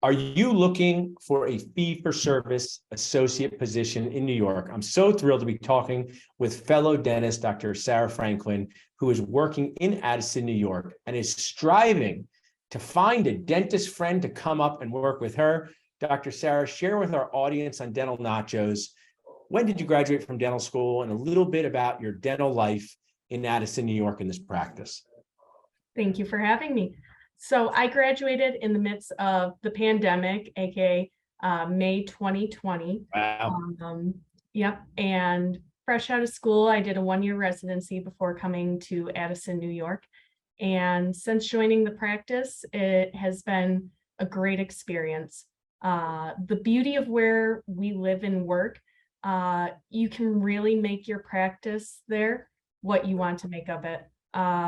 Are you looking for a fee-for-service associate position in New York? I'm so thrilled to be talking with fellow dentist, Dr. Sarah Franklin, who is working in Addison, New York, and is striving to find a dentist friend to come up and work with her. Dr. Sarah, share with our audience on Dental Nachos, when did you graduate from dental school, and a little bit about your dental life in Addison, New York in this practice. Thank you for having me. So I graduated in the midst of the pandemic, aka May 2020. Wow. Yep. And fresh out of school, I did a 1-year residency before coming to Addison, New York. And since joining the practice, it has been a great experience. The beauty of where we live and work, you can really make your practice there what you want to make of it.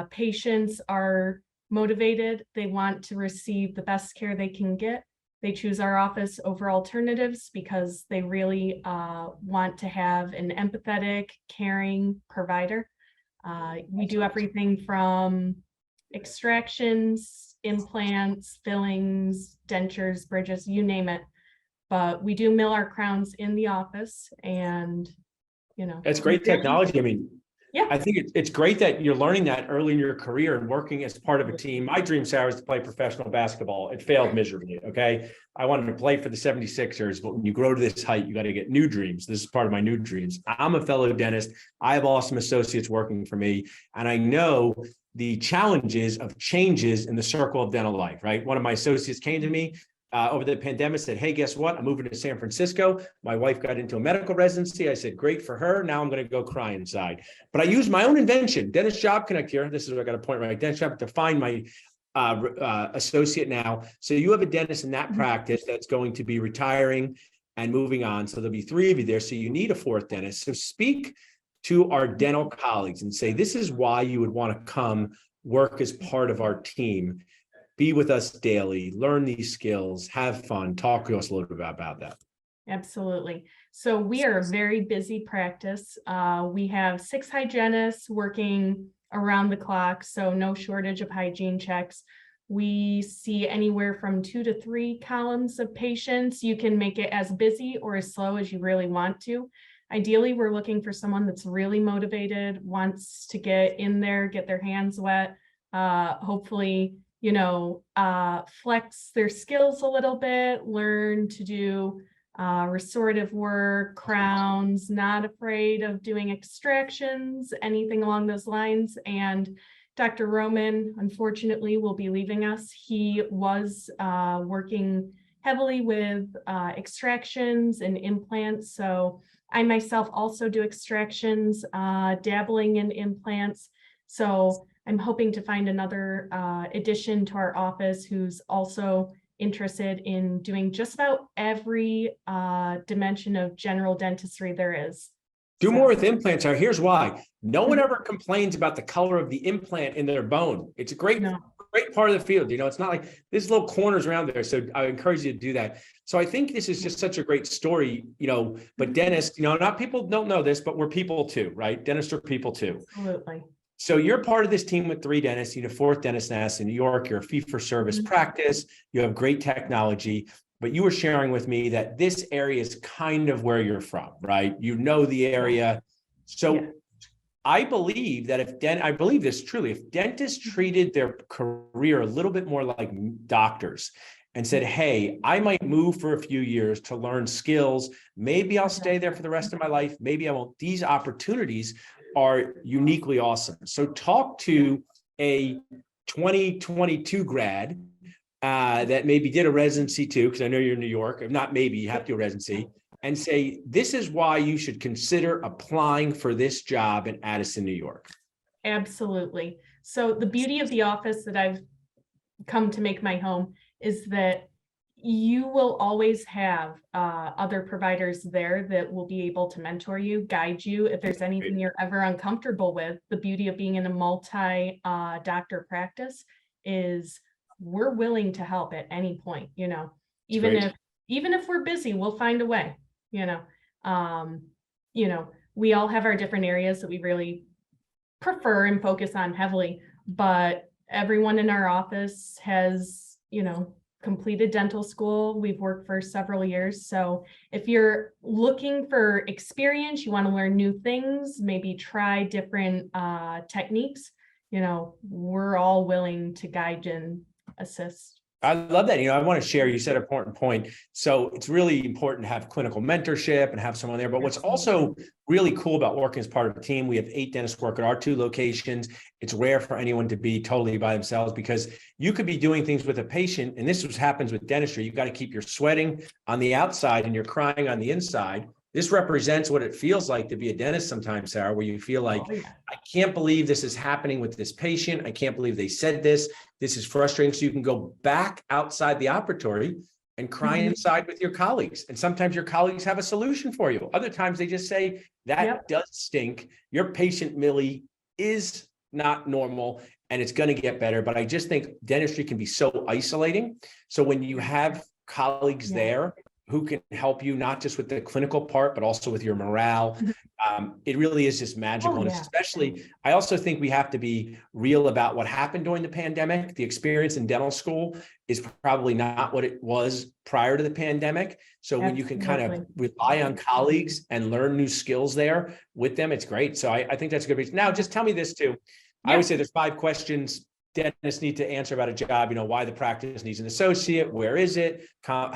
Patients are motivated. They want to receive the best care they can get. They choose our office over alternatives because they really want to have an empathetic, caring provider. We do everything from extractions, implants, fillings, dentures, bridges, you name it. But we do mill our crowns in the office, and That's great technology. I mean, yeah, I think it's great that you're learning that early in your career and working as part of a team. My dream, Sarah, was to play professional basketball. It failed miserably, okay? I wanted to play for the 76ers, but when you grow to this height, you got to get new dreams. This is part of my new dreams. I'm a fellow dentist. I have awesome associates working for me, and I know the challenges of changes in the circle of dental life, right? One of my associates came to me over the pandemic, said, hey, guess what? I'm moving to San Francisco. My wife got into a medical residency. I said, great for her. Now I'm going to go cry inside. But I used my own invention, Dentist Job Connect here. This is where I got a point right. Dentist Job to find my associate now. So you have a dentist in that practice that's going to be retiring and moving on. So there'll be 3 of you there. So you need a 4th dentist. So speak to our dental colleagues and say, this is why you would want to come work as part of our team. Be with us daily, learn these skills, have fun. Talk to us a little bit about that. Absolutely. So we are a very busy practice. We have 6 hygienists working around the clock, so no shortage of hygiene checks. We see anywhere from 2 to 3 columns of patients. You can make it as busy or as slow as you really want to. Ideally, we're looking for someone that's really motivated, wants to get in there, get their hands wet, hopefully flex their skills a little bit, learn to do restorative work, crowns, not afraid of doing extractions, anything along those lines. And Dr. Roman, unfortunately, will be leaving us. He was working heavily with extractions and implants. So I myself also do extractions, dabbling in implants. So I'm hoping to find another addition to our office who's also interested in doing just about every dimension of general dentistry there is. Do more with implants. Here's why. No one ever complains about the color of the implant in their bone. It's a great part of the field. It's not like there's little corners around there. So I encourage you to do that. So I think this is just such a great story, but dentists, not people don't know this, but we're people too, right? Dentists are people too. Absolutely. So you're part of this team with 3 dentists. You need a 4th dentist in Addison, New York. You're a fee-for-service practice. You have great technology, but you were sharing with me that this area is kind of where you're from, right? You know the area. So I believe that I believe this truly, if dentists treated their career a little bit more like doctors and said, hey, I might move for a few years to learn skills. Maybe I'll stay there for the rest of my life. Maybe I won't. These opportunities are uniquely awesome. So talk to a 2022 grad that maybe did a residency too, because I know you're in New York. If not, maybe you have to do a residency, and say, this is why you should consider applying for this job in Addison, New York. Absolutely. So the beauty of the office that I've come to make my home is that you will always have other providers there that will be able to mentor you, guide you. If there's anything you're ever uncomfortable with, the beauty of being in a multi-doctor practice is we're willing to help at any point, even if we're busy, we'll find a way, we all have our different areas that we really prefer and focus on heavily, but everyone in our office has, completed dental school. We've worked for several years. So if you're looking for experience, you want to learn new things, maybe try different techniques, we're all willing to guide and assist. I love that. I want to share, you said an important point. So it's really important to have clinical mentorship and have someone there. But what's also really cool about working as part of a team, we have 8 dentists work at our 2 locations. It's rare for anyone to be totally by themselves because you could be doing things with a patient. And this happens with dentistry. You got to keep your sweating on the outside and you're crying on the inside. This represents what it feels like to be a dentist sometimes, Sarah, where you feel like, I can't believe this is happening with this patient. I can't believe they said this. This is frustrating. So you can go back outside the operatory and cry inside with your colleagues. And sometimes your colleagues have a solution for you. Other times they just say, that does stink. Your patient, Millie, is not normal and it's going to get better. But I just think dentistry can be so isolating. So when you have colleagues there who can help you, not just with the clinical part, but also with your morale. It really is just magical. And especially, I also think we have to be real about what happened during the pandemic. The experience in dental school is probably not what it was prior to the pandemic. So when you can kind of rely on colleagues and learn new skills there with them, it's great. So I think that's a good reason. Now, just tell me this too. I always say there's 5 questions dentists need to answer about a job, why the practice needs an associate, where is it, how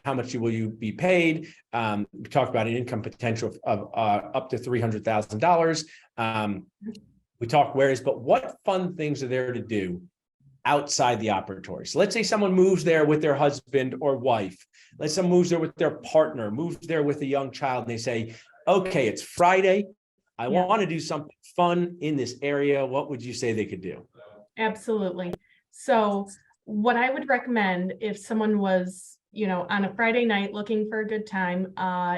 much will you be paid? We talked about an income potential of up to $300,000. We talked but what fun things are there to do outside the operatory? So let's say someone moves there with their husband or wife. Let's say someone moves there with their partner, moves there with a young child, and they say, okay, it's Friday. I want to do something fun in this area. What would you say they could do? Absolutely. So what I would recommend if someone was, on a Friday night looking for a good time,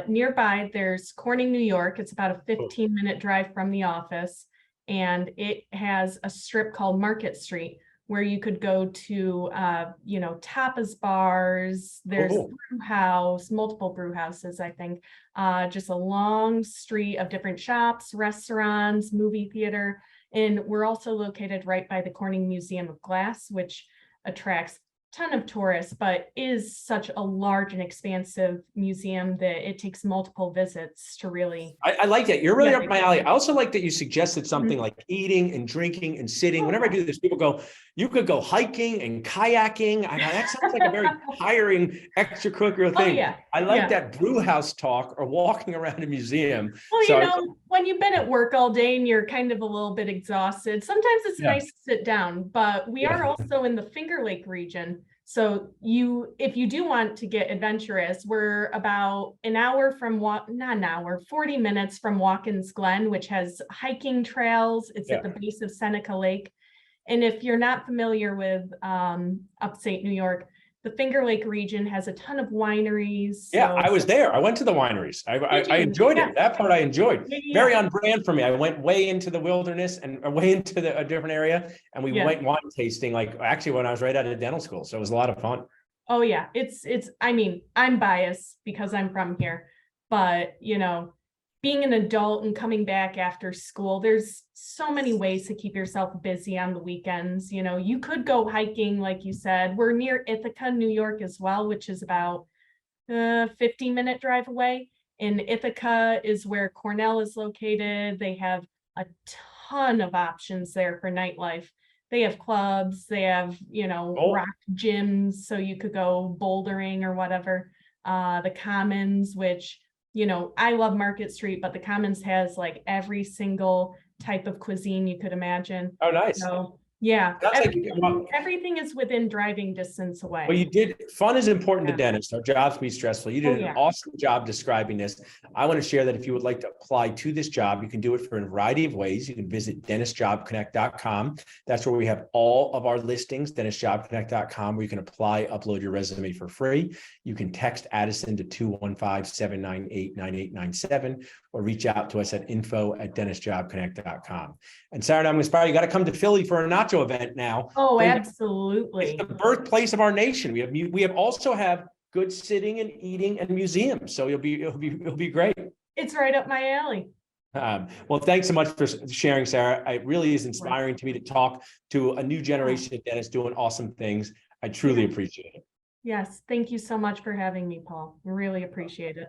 nearby there's Corning, New York. It's about a 15-minute drive from the office. And it has a strip called Market Street where you could go to, tapas bars. There's a brew house, multiple brew houses, I think. Just a long street of different shops, restaurants, movie theater. And we're also located right by the Corning Museum of Glass, which attracts a ton of tourists, but is such a large and expansive museum that it takes multiple visits to really. I like that. You're really up my alley. I also like that you suggested something like eating and drinking and sitting. Whenever I do this, people go, you could go hiking and kayaking. That sounds like a very tiring extracurricular thing. I like that brew house talk or walking around a museum. Well, when you've been at work all day and you're kind of a little bit exhausted, sometimes it's nice to sit down, but we are also in the Finger Lake region. So if you do want to get adventurous, we're about 40 minutes from Watkins Glen, which has hiking trails. It's at the base of Seneca Lake. And if you're not familiar with upstate New York, the Finger Lake region has a ton of wineries. I was there. I went to the wineries. I enjoyed it. That part I enjoyed. Very on brand for me. I went way into the wilderness and way into a different area. And we went wine tasting, actually when I was right out of dental school. So it was a lot of fun. Oh yeah. I'm biased because I'm from here, but being an adult and coming back after school, there's so many ways to keep yourself busy on the weekends. You could go hiking, like you said. We're near Ithaca, New York as well, which is about a 15-minute drive away. And Ithaca is where Cornell is located. They have a ton of options there for nightlife. They have clubs, they have, rock gyms, so you could go bouldering or whatever. The Commons, which I love Market Street, but the Commons has every single type of cuisine you could imagine. Oh, nice. So everything is within driving distance away. Well, fun is important to dentists. Our jobs can be stressful. You did an awesome job describing this. I want to share that if you would like to apply to this job, you can do it for a variety of ways. You can visit dentistjobconnect.com. That's where we have all of our listings, dentistjobconnect.com, where you can apply, upload your resume for free. You can text Addison to 215-798-9897 or reach out to us at info@dentistjobconnect.com. And Sarah, I'm inspired. You got to come to Philly for a nacho event now. Oh, absolutely. It's the birthplace of our nation. We also have good sitting and eating and museums. So it'll be great. It's right up my alley. Well, thanks so much for sharing, Sarah. It really is inspiring to me to talk to a new generation of dentists doing awesome things. I truly appreciate it. Yes, thank you so much for having me, Paul. Really appreciate it.